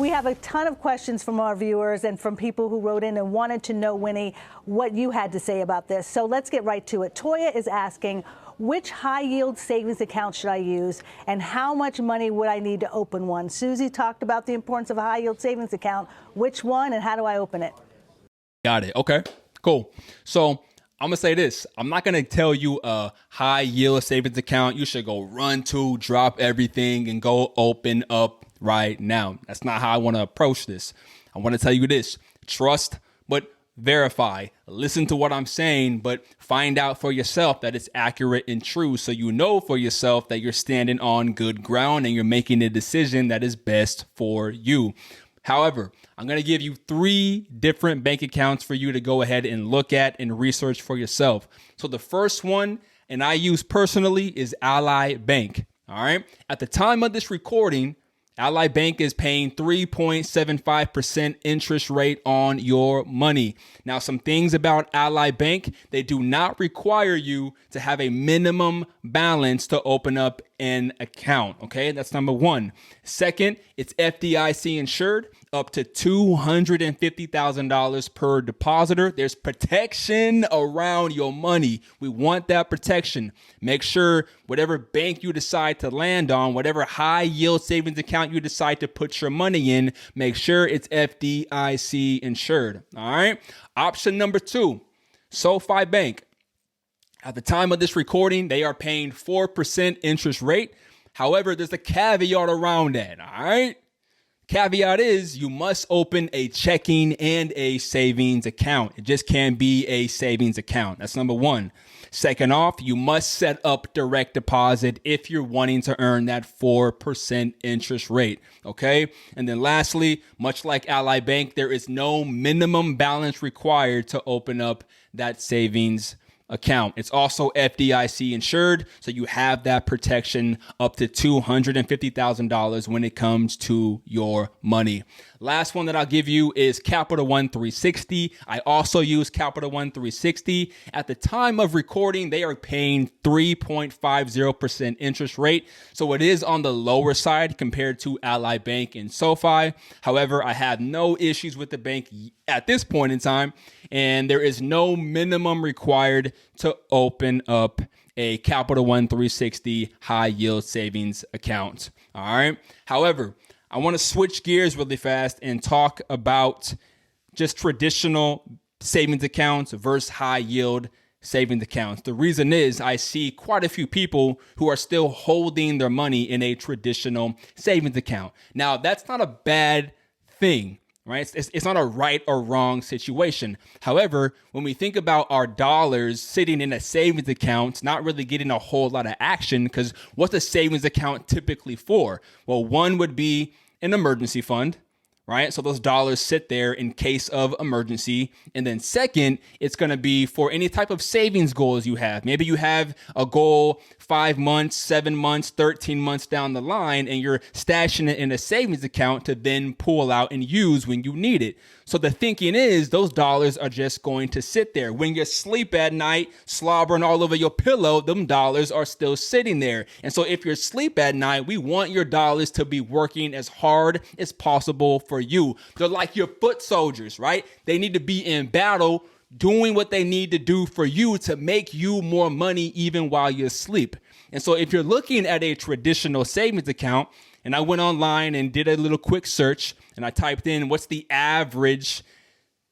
We have a ton of questions from our viewers and from people who wrote in and wanted to know, Winnie, what you had to say about this. So let's get right to it. Toya is asking, which high-yield savings account should I use, and how much money would I need to open one? Susie talked about the importance of a high-yield savings account. Which one, and how do I open it? Got it. Okay, cool. So I'm going to say this. I'm not going to tell you a high yield savings account you should go run to, drop everything, and go open up right now. That's not how I want to approach this. I want to tell you this. Trust, but verify. Listen to what I'm saying, but find out for yourself that it's accurate and true, so you know for yourself that you're standing on good ground and you're making a decision that is best for you. However, I'm going to give you 3 different bank accounts for you to go ahead and look at and research for yourself. So the first one, and I use personally, is Ally Bank. All right. At the time of this recording, Ally Bank is paying 3.75% interest rate on your money. Now, some things about Ally Bank, they do not require you to have a minimum balance to open up an account. Okay, that's number one. Second, it's FDIC insured up to $250,000 per depositor. There's protection around your money. We want that protection. Make sure whatever bank you decide to land on, whatever high yield savings account you decide to put your money in, make sure it's FDIC insured. All right. Option number 2, SoFi Bank. At the time of this recording, they are paying 4% interest rate. However, there's a caveat around that. All right. Caveat is you must open a checking and a savings account. It just can't be a savings account. That's number 1. Second off, you must set up direct deposit if you're wanting to earn that 4% interest rate. Okay. And then lastly, much like Ally Bank, there is no minimum balance required to open up that savings account. It's also FDIC insured, so you have that protection up to $250,000 when it comes to your money. Last one that I'll give you is Capital One 360. I also use Capital One 360. At the time of recording, they are paying 3.50% interest rate, so it is on the lower side compared to Ally Bank and SoFi. However, I have no issues with the bank at this point in time, and there is no minimum required to open up a Capital One 360 high yield savings account. All right. However, I want to switch gears really fast and talk about just traditional savings accounts versus high yield savings accounts. The reason is I see quite a few people who are still holding their money in a traditional savings account. Now, that's not a bad thing. Right? It's not a right or wrong situation. However, when we think about our dollars sitting in a savings account, not really getting a whole lot of action, because what's a savings account typically for? Well, one would be an emergency fund, right? So those dollars sit there in case of emergency. And then second, it's going to be for any type of savings goals you have. Maybe you have a goal 5 months, 7 months, 13 months down the line, and you're stashing it in a savings account to then pull out and use when you need it. So the thinking is those dollars are just going to sit there. When you sleep at night, slobbering all over your pillow, them dollars are still sitting there. And so if you're asleep at night, we want your dollars to be working as hard as possible for you. They're like your foot soldiers, right? They need to be in battle, doing what they need to do for you to make you more money even while you sleep. And so if you're looking at a traditional savings account, and I went online and did a little quick search, and I typed in what's the average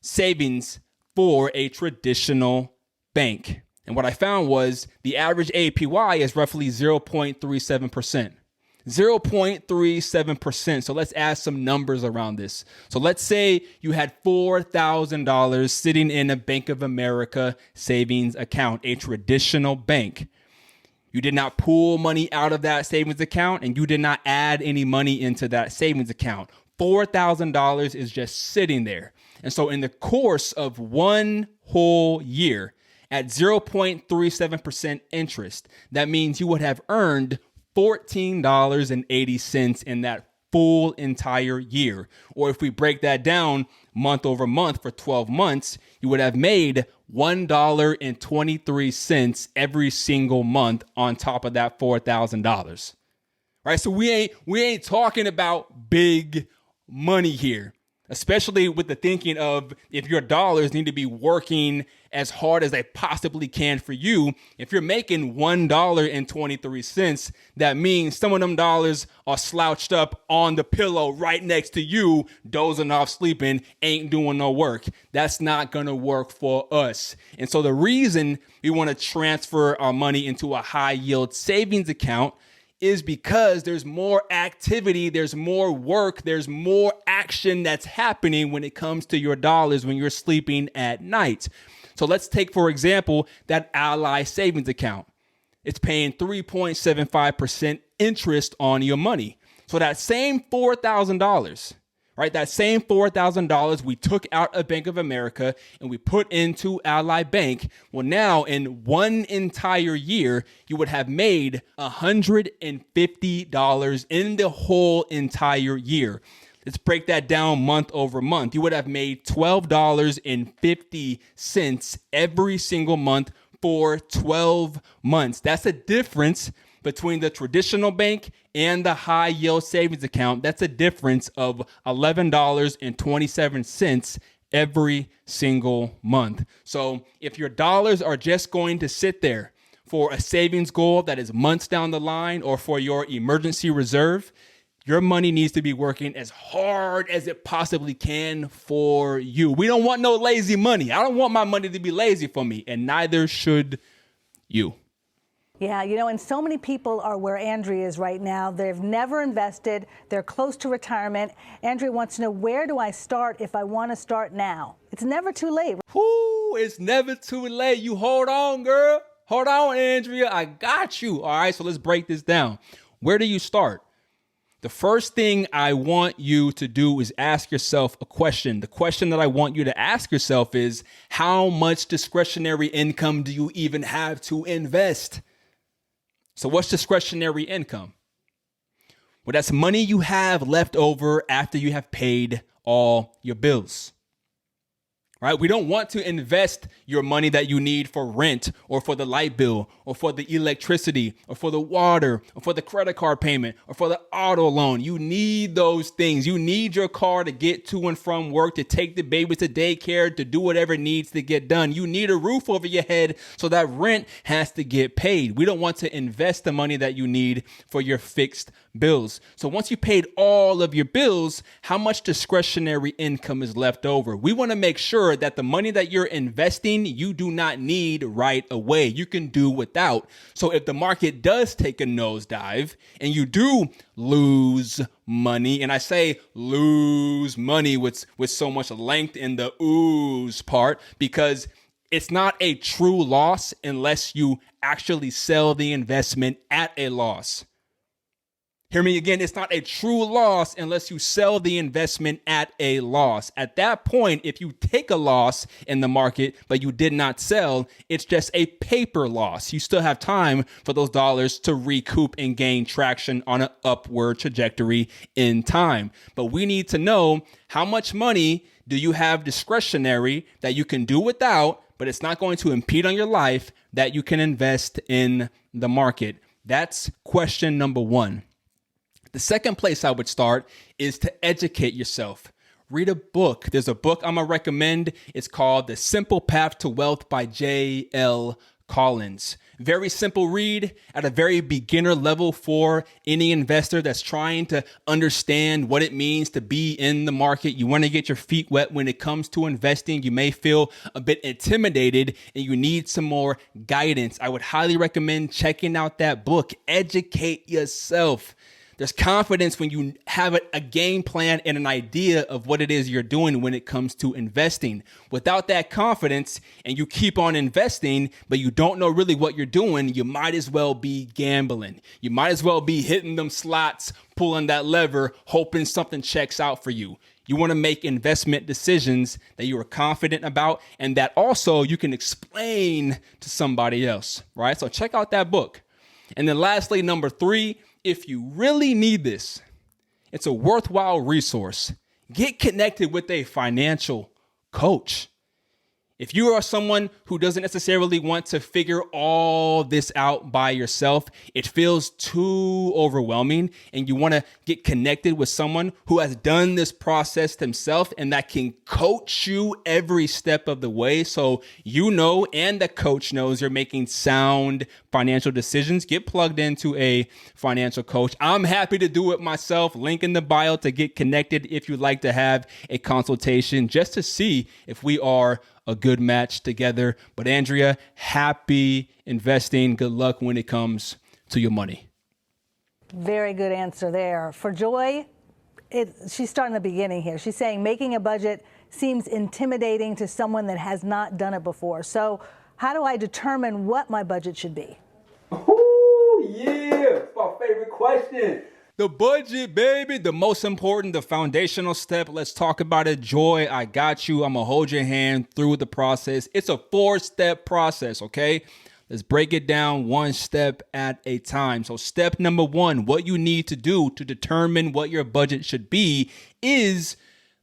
savings for a traditional bank. And what I found was the average APY is roughly 0.37%. 0.37%. So let's add some numbers around this. So let's say you had $4,000 sitting in a Bank of America savings account, a traditional bank. You did not pull money out of that savings account, and you did not add any money into that savings account. $4,000 is just sitting there. And so in the course of one whole year at 0.37% interest, that means you would have earned $14.80 in that full entire year. Or if we break that down month over month for 12 months, you would have made $1.23 every single month on top of that $4,000. Right? So we ain't talking about big money here, especially with the thinking of if your dollars need to be working as hard as they possibly can for you. If you're making $1.23, that means some of them dollars are slouched up on the pillow right next to you, dozing off, sleeping, ain't doing no work. That's not going to work for us. And so the reason we want to transfer our money into a high yield savings account is because there's more activity, there's more work, there's more action that's happening when it comes to your dollars when you're sleeping at night. So let's take, for example, that Ally savings account. It's paying 3.75% interest on your money. So that same $4,000, right? That same $4,000 we took out of Bank of America and we put into Ally Bank. Well, now in one entire year, you would have made $150 in the whole entire year. Let's break that down month over month. You would have made $12.50 every single month for 12 months. That's a difference between the traditional bank and the high yield savings account. That's a difference of $11.27 every single month. So if your dollars are just going to sit there for a savings goal that is months down the line or for your emergency reserve, your money needs to be working as hard as it possibly can for you. We don't want no lazy money. I don't want my money to be lazy for me, and neither should you. Yeah, and so many people are where Andrea is right now. They've never invested. They're close to retirement. Andrea wants to know, where do I start if I want to start now? It's never too late. Whoo, it's never too late. You hold on, girl. Hold on, Andrea. I got you. All right, so let's break this down. Where do you start? The first thing I want you to do is ask yourself a question. The question that I want you to ask yourself is, how much discretionary income do you even have to invest? So what's discretionary income? Well, that's money you have left over after you have paid all your bills. Right? We don't want to invest your money that you need for rent or for the light bill or for the electricity or for the water or for the credit card payment or for the auto loan. You need those things. You need your car to get to and from work, to take the baby to daycare, to do whatever needs to get done. You need a roof over your head, so that rent has to get paid. We don't want to invest the money that you need for your fixed bills. So once you paid all of your bills, how much discretionary income is left over? We want to make sure that the money that you're investing, you do not need right away. You can do without. So if the market does take a nosedive and you do lose money, and I say lose money with so much length in the ooze part, because it's not a true loss unless you actually sell the investment at a loss. Hear me again. It's not a true loss unless you sell the investment at a loss. At that point, if you take a loss in the market, but you did not sell, it's just a paper loss. You still have time for those dollars to recoup and gain traction on an upward trajectory in time. But we need to know, how much money do you have discretionary that you can do without, but it's not going to impede on your life, that you can invest in the market? That's question number one. The second place I would start is to educate yourself. Read a book. There's a book I'm going to recommend. It's called The Simple Path to Wealth by J.L. Collins. Very simple read at a very beginner level for any investor that's trying to understand what it means to be in the market. You want to get your feet wet when it comes to investing. You may feel a bit intimidated and you need some more guidance. I would highly recommend checking out that book. Educate yourself. There's confidence when you have a game plan and an idea of what it is you're doing when it comes to investing. Without that confidence, and you keep on investing, but you don't know really what you're doing, you might as well be gambling. You might as well be hitting them slots, pulling that lever, hoping something checks out for you. You want to make investment decisions that you are confident about and that also you can explain to somebody else, right? So check out that book. And then lastly, number 3, if you really need this, it's a worthwhile resource. Get connected with a financial coach. If you are someone who doesn't necessarily want to figure all this out by yourself, it feels too overwhelming, and you want to get connected with someone who has done this process themselves and that can coach you every step of the way, so you know and the coach knows you're making sound financial decisions, get plugged into a financial coach. I'm happy to do it myself. Link in the bio to get connected if you'd like to have a consultation just to see if we are a good match together. But Andrea, happy investing. Good luck when it comes to your money. Very good answer there. For Joy, she's starting the beginning here. She's saying making a budget seems intimidating to someone that has not done it before. So how do I determine what my budget should be? Oh, yeah. It's my favorite question. The budget, baby, the most important, the foundational step. Let's talk about it. Joy, I got you. I'm going to hold your hand through the process. It's a 4-step process, okay? Let's break it down one step at a time. So step number 1, what you need to do to determine what your budget should be is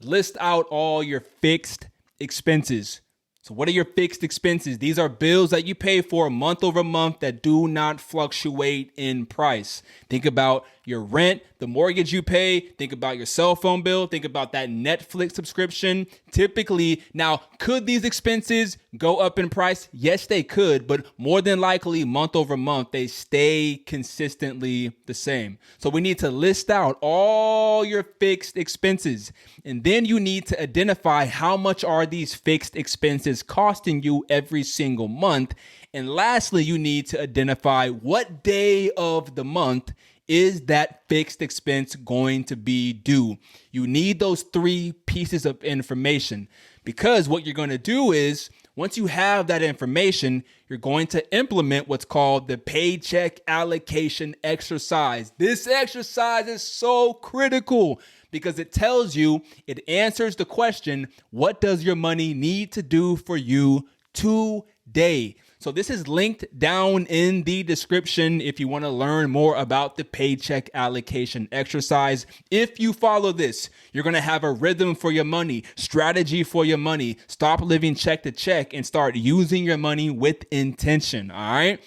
list out all your fixed expenses. So what are your fixed expenses? These are bills that you pay for month over month that do not fluctuate in price. Think about your rent, the mortgage you pay, think about your cell phone bill, think about that Netflix subscription. Typically, now, could these expenses go up in price? Yes, they could, but more than likely, month over month, they stay consistently the same. So we need to list out all your fixed expenses, and then you need to identify how much are these fixed expenses costing you every single month. And lastly, you need to identify what day of the month is that fixed expense going to be due. You need those 3 pieces of information, because what you're going to do is once you have that information, you're going to implement what's called the paycheck allocation exercise. This exercise is so critical because it tells you, it answers the question, what does your money need to do for you today? So this is linked down in the description if you want to learn more about the paycheck allocation exercise. If you follow this, you're going to have a rhythm for your money, strategy for your money, stop living check to check, and start using your money with intention. All right.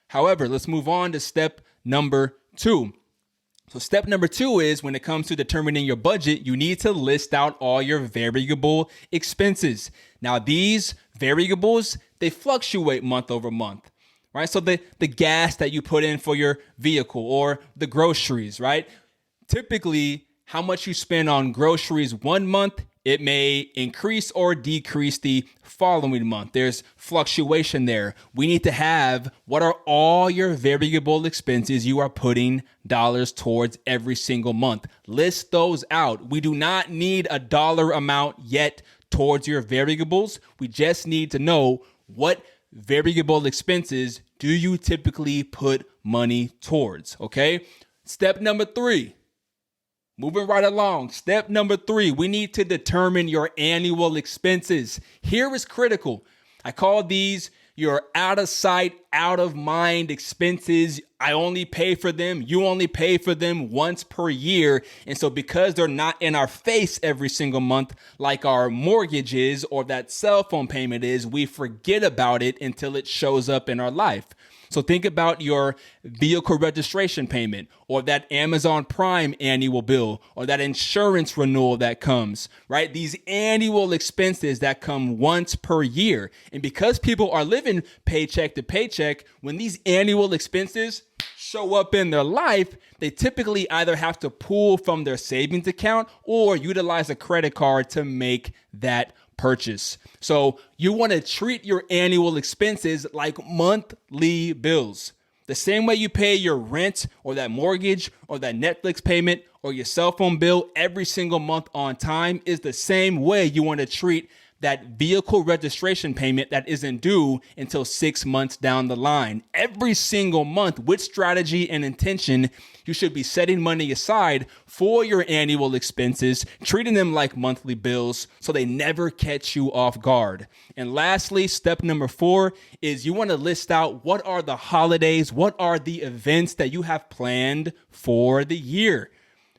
However, let's move on to step number 2. So step number 2 is when it comes to determining your budget, you need to list out all your variable expenses. Now, these variables, they fluctuate month over month, right? So the gas that you put in for your vehicle or the groceries, right? Typically, how much you spend on groceries one month, it may increase or decrease the following month. There's fluctuation there. We need to have what are all your variable expenses you are putting dollars towards every single month. List those out. We do not need a dollar amount yet towards your variables. We just need to know what variable expenses do you typically put money towards, okay? Step number 3. Moving right along. Step number 3, we need to determine your annual expenses. Here is critical. I call these your out of sight, out of mind expenses. I only pay for them. You only pay for them once per year. And so because they're not in our face every single month, like our mortgage is or that cell phone payment is, we forget about it until it shows up in our life. So think about your vehicle registration payment or that Amazon Prime annual bill or that insurance renewal that comes, right? These annual expenses that come once per year. And because people are living paycheck to paycheck, when these annual expenses show up in their life, they typically either have to pull from their savings account or utilize a credit card to make that purchase. So you want to treat your annual expenses like monthly bills. The same way you pay your rent or that mortgage or that Netflix payment or your cell phone bill every single month on time is the same way you want to treat that vehicle registration payment that isn't due until 6 months down the line. Every single month, with strategy and intention, you should be setting money aside for your annual expenses, treating them like monthly bills so they never catch you off guard. And lastly, step number 4 is you want to list out what are the holidays, what are the events that you have planned for the year.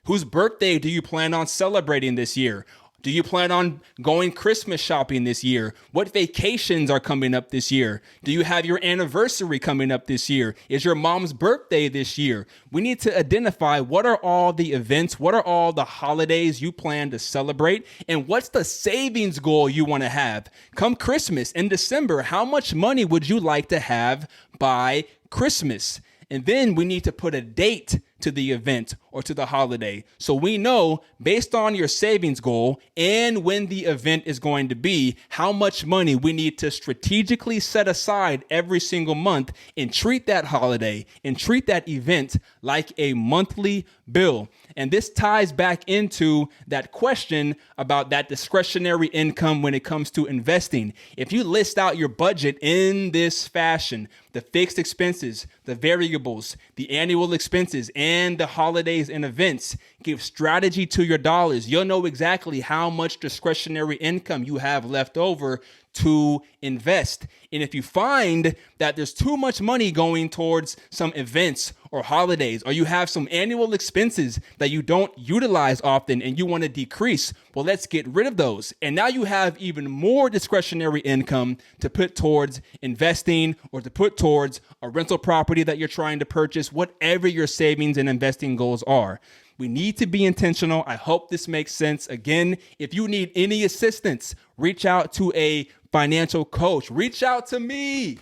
Whose birthday do you plan on celebrating this year? Do you plan on going Christmas shopping this year? What vacations are coming up this year? Do you have your anniversary coming up this year? Is your mom's birthday this year? We need to identify what are all the events, what are all the holidays you plan to celebrate, and what's the savings goal you want to have. Come Christmas in December, how much money would you like to have by Christmas? And then we need to put a date to the event or to the holiday. So we know based on your savings goal and when the event is going to be, how much money we need to strategically set aside every single month and treat that holiday and treat that event like a monthly bill. And this ties back into that question about that discretionary income when it comes to investing. If you list out your budget in this fashion, the fixed expenses, the variables, the annual expenses, and the holidays and events, give strategy to your dollars, you'll know exactly how much discretionary income you have left over to invest. And if you find that there's too much money going towards some events or holidays, or you have some annual expenses that you don't utilize often and you want to decrease, well, let's get rid of those. And now you have even more discretionary income to put towards investing or to put towards a rental property that you're trying to purchase, whatever your savings and investing goals are. We need to be intentional. I hope this makes sense. Again, if you need any assistance, reach out to a financial coach. Reach out to me.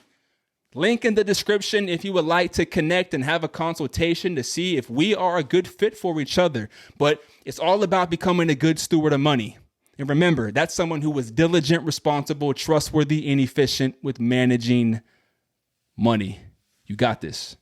Link in the description if you would like to connect and have a consultation to see if we are a good fit for each other. But it's all about becoming a good steward of money. And remember, that's someone who was diligent, responsible, trustworthy, and efficient with managing money. You got this.